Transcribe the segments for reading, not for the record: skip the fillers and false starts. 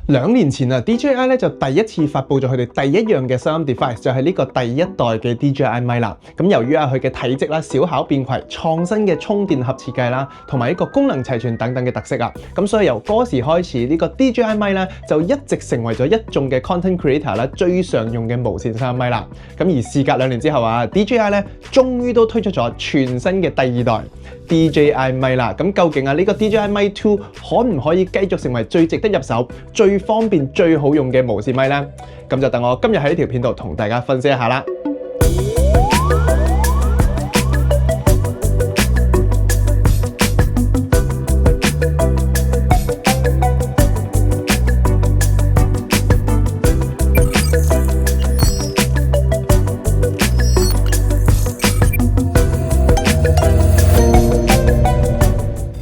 2年前啊 ，DJI 咧就第一次發布咗佢哋第一樣嘅收音 device， 就係呢個第一代嘅 DJI 咪啦。咁由於佢嘅體積啦、小巧便攜、創新嘅充電盒設計啦，同埋一個功能齊全等等嘅特色啊，咁所以由嗰時開始，呢個 DJI 咪咧就一直成為咗一眾嘅 content creator 啦最常用嘅無線收音咪啦。咁而事隔2年之後啊 ，DJI 咧終於都推出咗全新嘅第2代 DJI 咪啦。咁究竟呢個 DJI 咪2可唔可以繼續成為最值得入手、最方便、最好用嘅無線咪呢？咁就等我今日喺呢條片度同大家分析一下啦。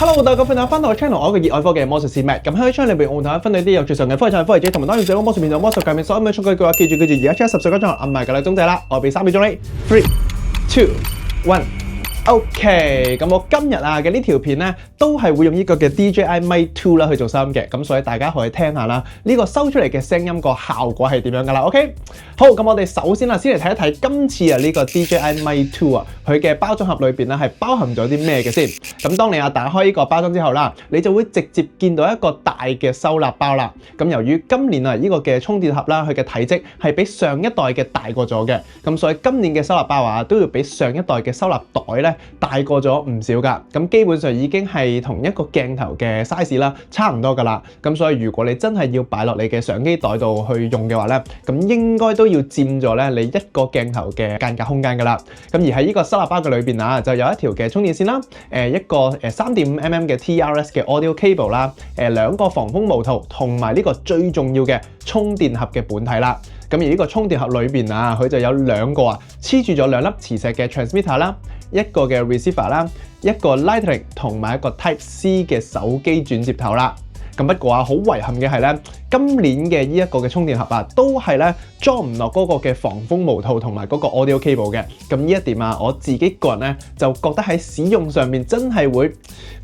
Hello， 大家歡迎翻到我 channel， 我係個熱愛科技嘅魔術師 Matt。咁喺 channel 裏邊，我同大家分享啲有最常嘅科技產品、科技者同埋當然最好魔術面同魔術界面所有嘅數據嘅話，記住而家10個鐘按埋個鐘仔啦。我俾3秒鐘你 ，3、2、1。OK， 咁我今日嘅呢條片咧，都係會用呢個嘅 DJI 咪2啦去做收音嘅，咁所以大家可以聽下啦，呢個收出嚟嘅聲音個效果係點樣噶啦 ？OK， 好，咁我哋首先先嚟睇一睇今次呢個 DJI 咪2啊，佢嘅包裝盒裏邊咧係包含咗啲咩嘅先？咁當你打開呢個包裝之後啦，你就會直接見到一個大嘅收納包啦。咁由於今年呢個嘅充電盒啦，佢嘅體積係比上一代嘅大過咗嘅，咁所以今年嘅收納包都要比上一代嘅收納袋咧大過咗唔少噶。咁基本上已經係同一個鏡頭嘅 size 啦，差唔多噶啦。咁所以如果你真係要擺落你嘅相機袋度去用嘅話咧，咁應該都要佔咗咧你一個鏡頭嘅間隔空間噶啦。咁而喺呢個收納包嘅裏邊就有一條嘅充電線啦，一個3.5mm 嘅 TRS 嘅 audio cable 啦，2個防風毛套同埋呢個最重要嘅充電盒嘅本體啦。咁而呢個充電盒裏邊佢就有2個黐住咗2粒磁石嘅 transmitter 啦，一個嘅 receiver 啦，一個 Lightning 同埋一個 Type C 嘅手機轉接頭啦。咁不過好遺憾嘅係咧，今年嘅呢一個嘅充電盒都係咧裝唔落嗰個嘅防風毛套同埋嗰個 audio cable 嘅。咁呢一點我自己個人咧就覺得喺使用上面真係會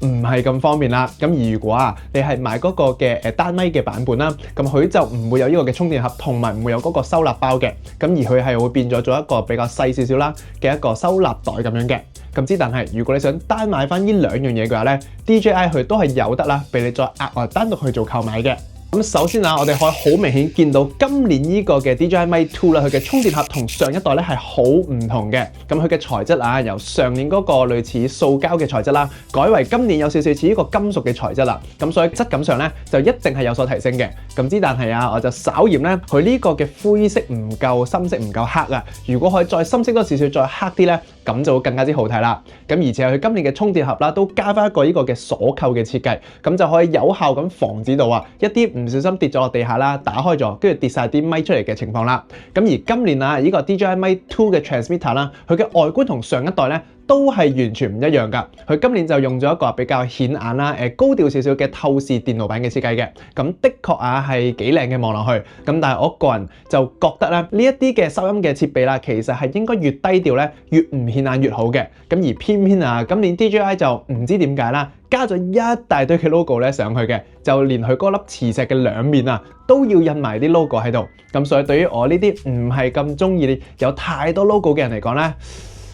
唔係咁方便啦。咁而如果你係買嗰個嘅單咪嘅版本啦，咁佢就唔會有呢個嘅充電盒，同埋唔會有嗰個收納包嘅。咁而佢係會變咗做一個比較細少少啦嘅一個收納袋咁樣嘅。咁之但係如果你想單買翻呢2樣嘢嘅話咧 ，DJI 佢都係有得啦，俾你再額外單獨去做購買嘅。咁首先我哋可以好明顯見到今年呢個嘅 DJI 咪2啦，佢嘅充電盒同上一代咧係好唔同嘅。咁佢嘅材質由上年嗰個類似塑膠嘅材質啦，改為今年有少少似呢個金屬嘅材質啦。咁所以質感上咧就一定係有所提升嘅。咁之但係我就稍嫌咧，佢呢個嘅灰色唔夠深色，唔夠黑啊。如果可以再深色多少少，再黑啲咧，咁就會更加之好睇啦。咁而且佢今年嘅充電盒啦，都加翻一個呢個嘅鎖扣嘅設計，咁就可以有效咁防止到一啲唔小心跌咗落地下啦，打開咗，跟住跌晒啲咪出嚟嘅情況啦。咁而今年呢個 DJI 咪2嘅 transmitter 啦，佢嘅外觀同上一代咧都係完全唔一樣噶。佢今年就用咗一個比較顯眼啦，高調少少嘅透視電路板嘅設計嘅。咁的確係幾靚嘅望落去。咁但係我個人就覺得咧，呢一啲嘅收音嘅設備啦，其實係應該越低調咧，越唔顯眼越好嘅。咁而偏偏今年 DJI 就唔知點解啦，加咗一大堆嘅 logo 咧上去嘅，就連佢嗰粒磁石嘅2面都要印埋啲 logo 喺度。咁所以對於我呢啲唔係咁中意有太多 logo 嘅人嚟講咧，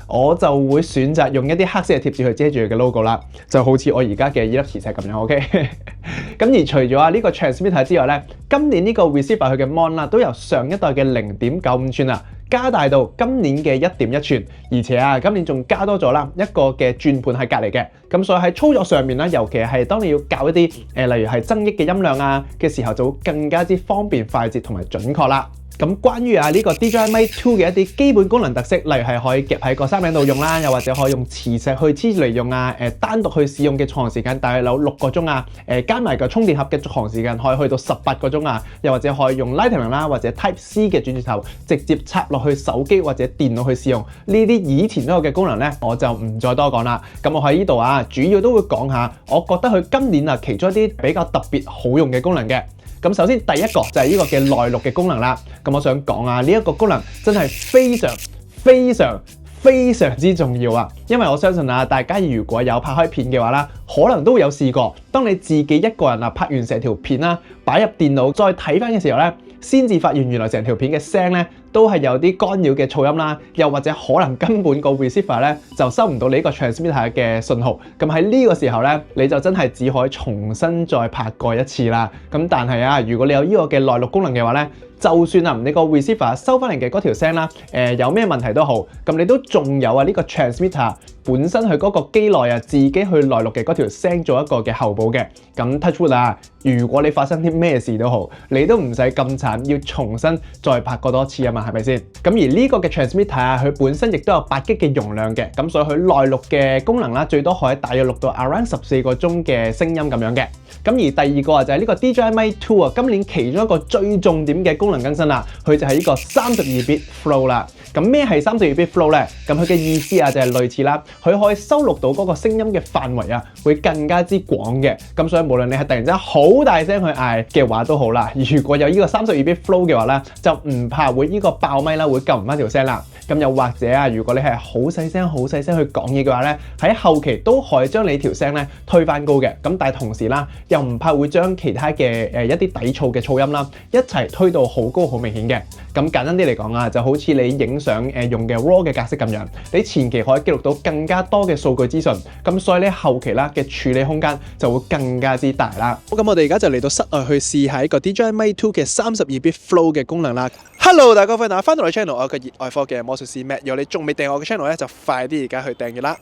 我就會選擇用一啲黑色嘅貼紙去遮住佢嘅 logo 啦，就好似我而家嘅呢粒磁石咁樣 ，OK 。咁而除咗呢個 transmitter 之外咧，今年呢個 receiver 佢嘅 mon 啦，都由上一代嘅0.95寸加大到今年嘅1.1寸，而且今年仲加多咗啦一個嘅轉盤喺隔離嘅。咁所以喺操作上面咧，尤其係當你要校一啲例如係增益嘅音量嘅時候，就會更加之方便、快捷同埋準確啦。咁關於呢個 DJI 咪2嘅一啲基本功能特色，例如係可以夾喺個衫領度用啦，又或者可以用磁石去黐住嚟用單獨去使用嘅續航時間大約有6個鐘加埋個充電盒嘅續航時間可以去到18個鐘又或者可以用 Lightning 啦或者 Type C 嘅轉接頭直接插落去手機或者電腦去使用。呢啲以前都有嘅功能咧，我就唔再多講啦。咁我喺呢度主要都會講下，我覺得佢今年其中一啲比較特別好用嘅功能嘅。咁首先第一個就係呢個嘅內錄嘅功能啦。咁我想講呢一個功能真係非常非常之重要啊！因為我相信啊，大家如果有拍開片嘅話啦，可能都會有試過，當你自己一個人啊拍完成條片啦，擺入電腦再睇翻嘅時候咧，先至發現原來成條片嘅聲咧都係有啲干擾嘅噪音啦，又或者可能根本個 receiver 咧就收唔到你呢個 transmitter 嘅信號。咁喺呢個時候咧，你就真係只可以重新再拍過一次啦。咁但係啊，如果你有呢個嘅內錄功能嘅話咧，就算啊你個 receiver 收翻嚟嘅嗰條聲啦，有咩問題都好，咁你都仲有啊呢個 transmitter 本身佢嗰個機內啊自己去內錄嘅嗰條聲做一個嘅後補嘅。咁 touch wood 啊，如果你發生啲咩事都好，你都唔使咁慘，要重新再拍過多次啊嘛，係咪先？咁而呢個嘅 transmitter 啊，佢本身亦都有8GB嘅容量嘅，咁所以佢內錄嘅功能啦，最多可以大約錄到 around 14個鐘嘅聲音咁樣嘅。咁而第二個啊就係呢個 DJI Mic 2啊，今年其中一個最重點嘅功能更新啦，佢就係呢個32bit Flow 啦。咁咩係32bit Flow 咧？咁佢嘅意思啊就係類似啦，佢可以收錄到嗰個聲音嘅範圍啊，會更加之廣嘅。咁所以無論你係突然之間好大聲去嗌嘅話都好啦，如果有呢個32bit Flow 嘅話咧，就唔怕會呢個爆咪啦，會救唔翻條聲啦。咁又或者啊，如果你係好細聲去講嘢嘅話咧，喺後期都可以將你條聲咧推翻高嘅。咁但係同時啦，又唔怕會將其他嘅一啲抵觸嘅噪音啦，一齊推到好高好明顯嘅。咁簡單啲嚟講啊，就好似你影相用嘅 RAW 嘅格式咁樣，你前期可以記錄到更加多嘅數據資訊，咁所以你後期啦嘅處理空間就會更加之大啦。好，咁我哋而家就嚟到室外去試下一個 DJI Mic 2嘅32bit Flow 嘅功能啦。Hello， 大家歡迎翻到嚟 channel， 我係個熱愛科嘅魔術師 Matt， 如果你仲未訂閱我嘅 channel 咧，就快啲而家去訂閱啦。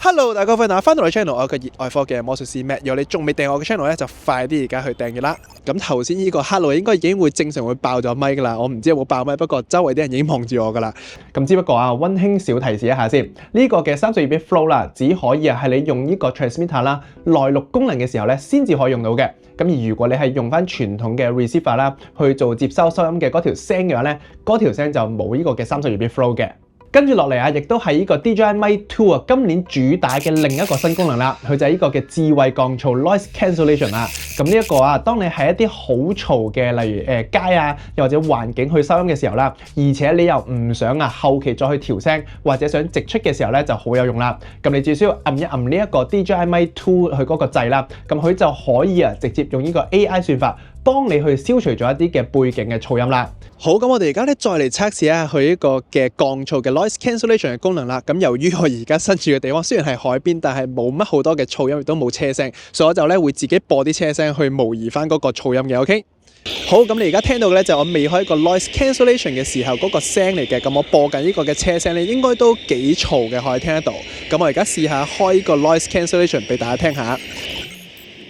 Hello， 大家歡迎翻到嚟 channel， 我係個熱愛科嘅魔術師 Matt， 如果你仲未訂閱我嘅 channel 咧，就快啲而家去訂閱啦。咁頭先呢個 Hello 應該已經會正常會爆咗咪噶啦，我唔知有冇爆咪，不過周圍啲人已經望住我噶啦。咁只不過啊，溫馨小提示一下先，呢個嘅32bit Flow 啦，只可以啊係你用呢個 transmitter 啦內錄功能嘅時候咧，先至可以用到嘅。咁而如果你係用翻傳統嘅 receiver 啦去做接收收音嘅嗰條聲嘅話咧，嗰條聲就冇呢個嘅32bit Flow 嘅。跟住落嚟啊，亦都係呢個 DJI Mic 2啊，今年主打嘅另一個新功能啦，佢就係呢個嘅智慧降噪 Noise Cancellation 啦。咁呢一個啊，當你喺一啲好嘈嘅，例如街啊，又或者環境去收音嘅時候啦，而且你又唔想啊後期再去調聲，或者想直出嘅時候咧，就好有用啦。咁你只需要按一按呢一個 DJI Mic 2佢嗰個掣啦，咁佢就可以啊直接用呢個 AI 算法幫你去消除咗一啲嘅背景嘅噪音啦。好，咁我哋而家咧再嚟測試下佢呢個嘅降噪嘅 noise cancellation 嘅功能啦。咁由於我而家身處嘅地方雖然係海邊，但係冇乜好多嘅噪音，亦都冇車聲，所以我就咧會自己播啲車聲去模擬翻嗰個噪音嘅。OK， 好，咁你而家聽到嘅咧就我未開個 noise cancellation 嘅時候嗰個聲嚟嘅。咁我播緊呢個嘅車聲咧，應該都幾嘈嘅，可以聽得到。咁我而家試下開呢個 noise cancellation 俾大家聽下。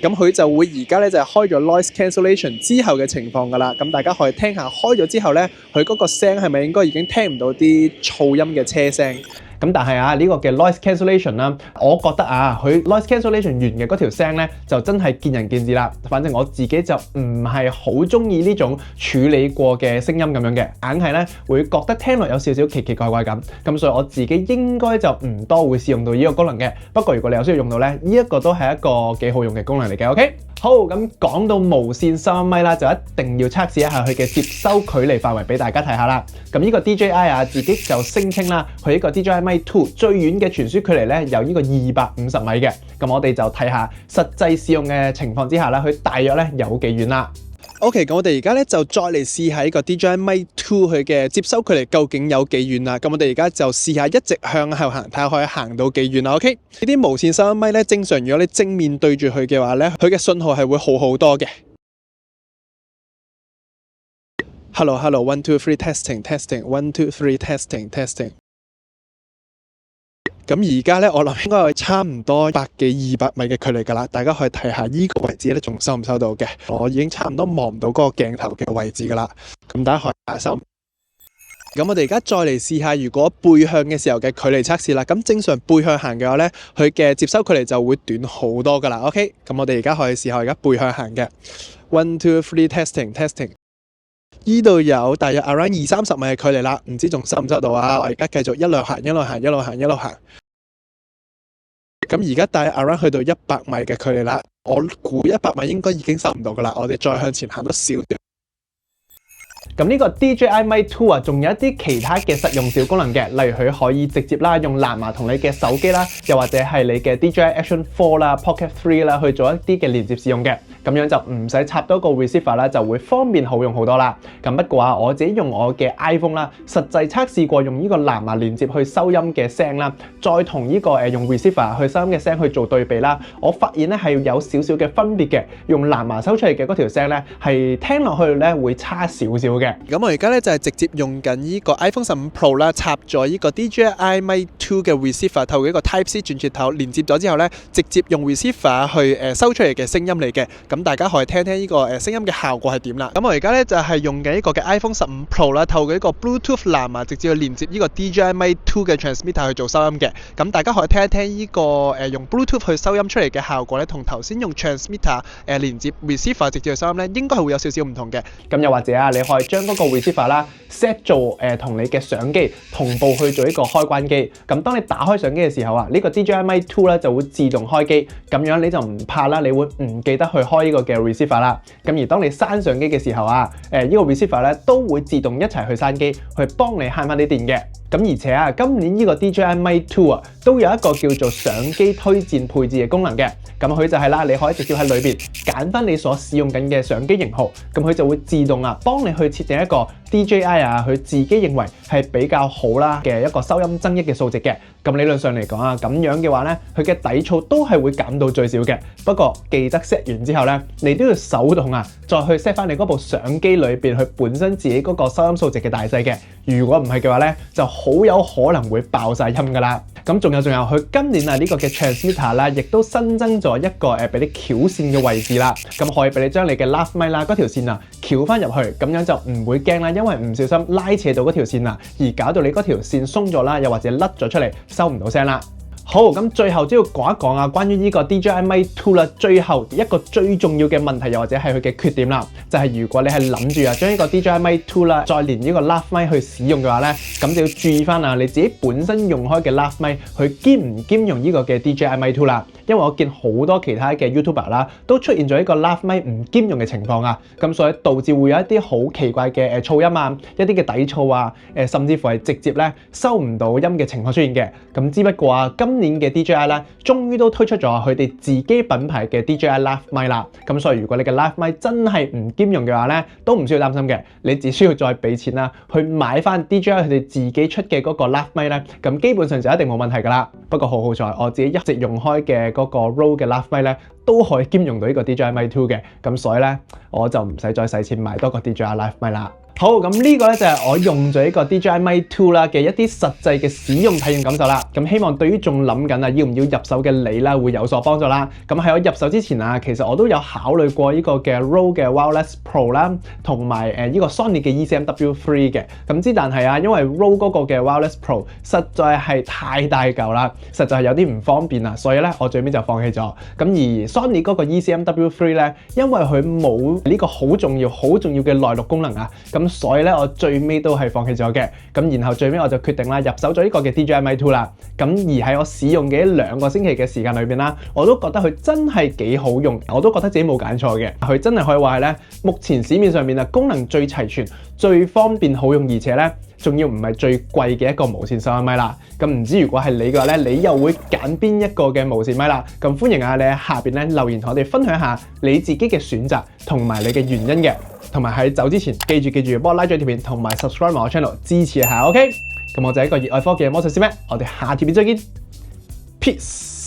咁佢就會而家咧就係開咗 noise cancellation 之後嘅情況㗎啦。咁大家可以聽下，開咗之後咧，佢嗰個聲係咪應該已經聽唔到啲噪音嘅車聲？咁但係啊，呢個嘅 noise cancellation 啦，我覺得啊，佢 noise cancellation 完嘅嗰條聲咧，就真係見仁見智啦。反正我自己就唔係好中意呢種處理過嘅聲音咁樣嘅，硬係咧會覺得聽落有少少奇奇怪怪咁。咁所以我自己應該就唔多會試用到呢個功能嘅。不過如果你有需要用到咧，呢一個都係一個幾好用嘅功能嚟嘅。OK。好，咁講到無線收音咪啦，就一定要測試一下佢嘅接收距離範圍俾大家睇下啦。咁呢個 DJI 啊，自己就聲稱啦，佢呢個 DJI Mic 2最遠嘅傳輸距離咧有呢個250米嘅。咁我哋就睇下實際使用嘅情況之下啦，佢大約咧有幾遠啦。OK， 咁我哋而家咧就再嚟試下呢個 DJI Mic 2佢嘅接收距離究竟有幾遠啦。咁我哋而家就試下一直向後行，睇下可以行到幾遠啦。OK， 呢啲無線收音咪咧，正常如果你正面對住佢嘅話咧，佢嘅信號係會好多嘅。Hello， 1 2 3 testing 1 2 3 testing。咁而家咧，我諗應該係差唔多100幾200米嘅距離㗎啦。大家可以睇下呢個位置咧，仲收唔收到嘅？我已經差唔多望唔到嗰個鏡頭嘅位置㗎啦。咁大家可以睇下收。咁我哋而家再嚟試下，如果背向嘅時候嘅距離測試啦。咁正常背向行嘅話咧，佢嘅接收距離就會短好多㗎啦。OK， 咁我哋而家可以試下而家背向行嘅1 2 3 testing。呢度有大約 around 20-30米嘅距離啦，唔知仲收唔收到啊？我而家繼續一路行。咁而家大約 around 去到100米嘅距離啦，我估100米應該已經收唔到噶啦。我哋再向前行多少少。咁呢個 DJI Mic 2啊，仲有一啲其他嘅實用小功能嘅，例如佢可以直接啦用藍牙同你嘅手機啦，又或者係你嘅 DJI Action 4啦、Pocket 3啦去做一啲嘅連接使用嘅，咁樣就唔使插多個 receiver 啦，就會方便好用好多啦。咁不過啊，我自己用我嘅 iPhone 啦，實際測試過用呢個藍牙連接去收音嘅聲啦，再同呢個用 receiver 去收音嘅聲去做對比啦，我發現咧係有少少嘅分別嘅，用藍牙收出嚟嘅嗰條聲咧係聽落去咧會差少少嘅。咁我而家咧就係直接用緊呢個 iPhone 15 Pro 啦，插咗呢個 DJI Mic 2嘅 receiver 透過一個 Type C 轉接頭連接咗之後咧，直接用 receiver 去收出嚟嘅聲音嚟嘅。咁大家可以聽聽呢個聲音嘅效果係點啦。咁我而家咧就係用緊呢個嘅 iPhone 15 Pro 啦，透過一個 Bluetooth 藍牙直接去連接呢個 DJI Mic 2嘅 transmitter 去做收音嘅。咁大家可以聽一聽呢個用 Bluetooth 去收音出嚟嘅效果咧，同頭先用 transmitter 連接 receiver 直接去收音咧，應該係會有少少唔同嘅。咁又或者啊，你可以將嗰個 receiver 啦 set 做同你嘅相機同步去做一個開關機。咁當你打開相機嘅時候啊，呢個 DJI Mic 2咧就會自動開機，咁樣你就唔怕啦，你會唔記得去開呢個嘅 receiver 啦。咁而當你閂相機嘅時候啊，呢個 receiver 咧都會自動一齊去閂機，去幫你慳翻啲電嘅。咁而且啊，今年呢個 DJI Mic 2啊，都有一個叫做相機推薦配置嘅功能嘅。咁佢就係啦，你可以直接喺裏邊揀翻你所使用緊嘅相機型號，咁佢就會自動啊幫你去設定一個 DJI 啊佢自己認為係比較好啦嘅一個收音增益嘅數值嘅。咁理論上嚟講啊，咁樣嘅話咧，佢嘅底噪都係會減到最少嘅。不過記得 set 完之後咧，你都要手動啊，再去 set 翻你嗰部相機裏邊佢本身自己嗰個收音數值嘅大細嘅。如果唔係嘅話咧，就好有可能會爆晒音噶啦。咁仲有，佢今年啊呢個嘅 transmitter 啦，亦都新增咗一個俾你翹線嘅位置啦。咁可以俾你將你嘅 lav mic 啦嗰條線啊翹翻入去，咁樣就唔會驚啦，因為唔小心拉扯到嗰條線啊，而搞到你嗰條線鬆咗啦，又或者甩咗出嚟，收唔到聲啦。好，咁最後都要講一講啊，關於呢個 DJI Mic 2啦，最後一個最重要嘅問題，又或者係佢嘅缺點啦，就係如果你係諗住啊將呢個 DJI Mic 2啦，再連呢個 lav mic 去使用嘅話咧，咁就要注意翻啊，你自己本身用開嘅 lav mic 佢兼唔兼容呢個嘅 DJI Mic 2啦。因為我見好多其他嘅 YouTuber 啦，都出現咗一個 lav mic 唔兼容嘅情況啊，咁所以導致會有一啲好奇怪嘅噪音啊，一啲嘅底噪啊，甚至乎係直接咧收唔到音嘅情況出現嘅。咁只不過啊，今年嘅 DJI 咧，終於都推出咗佢哋自己品牌嘅 DJI lav mic 啦。咁所以如果你嘅 lav mic 真係唔兼容嘅話咧，都唔需要擔心嘅，你只需要再俾錢啦，去買翻 DJI 佢哋自己出嘅嗰個 lav mic 咧，咁基本上就一定冇問題噶啦。不過好在我自己一直用開嘅嗰個 Rode 嘅 lav mic 咧，都可以兼容到呢個 DJI Mic 2嘅，咁所以咧我就唔使再使錢買多個 DJI lav mic 啦。好，咁呢個咧就係我用咗呢個 DJI Mic 2啦嘅一啲實際嘅使用體驗感受啦。咁希望對於仲諗緊啊要唔要入手嘅你啦，會有所幫助啦。咁喺我入手之前啊，其實我都有考慮過呢個嘅 Rode 嘅 Wireless Pro 啦，同埋呢個 Sony 嘅 ECM-W3 嘅。咁之但係啊，因為 Rode 嗰個嘅 Wireless Pro 實在係太大嚿啦，實在係有啲唔方便啊，所以咧我最尾就放棄咗。咁而 Sony 嗰個 ECM-W3 咧，因為佢冇呢個好重要嘅內錄功能啊，咁所以咧我最尾都係放棄咗嘅。咁然後最尾我就決定啦，入手咗呢個嘅 DJI Mic 2啦。咁而喺我使用嘅2個星期嘅時間裏邊啦，我都覺得佢真係幾好用，我都覺得自己冇揀錯嘅。佢真係可以話係咧，目前市面上面啊功能最齊全、最方便好用，而且咧仲要唔係最貴嘅一個無線收音咪啦。咁唔知如果係你嘅話咧，你又會揀邊一個嘅無線咪啦？咁歡迎啊你喺下邊咧留言同我哋分享下你自己嘅選擇同埋你嘅原因嘅。同埋喺走之前，記住幫我拉咗條片，同埋 subscribe 埋我 channel 支持下 ，OK？ 咁我就係一個熱愛科技嘅魔術師咩？我哋下條片再見 ，peace。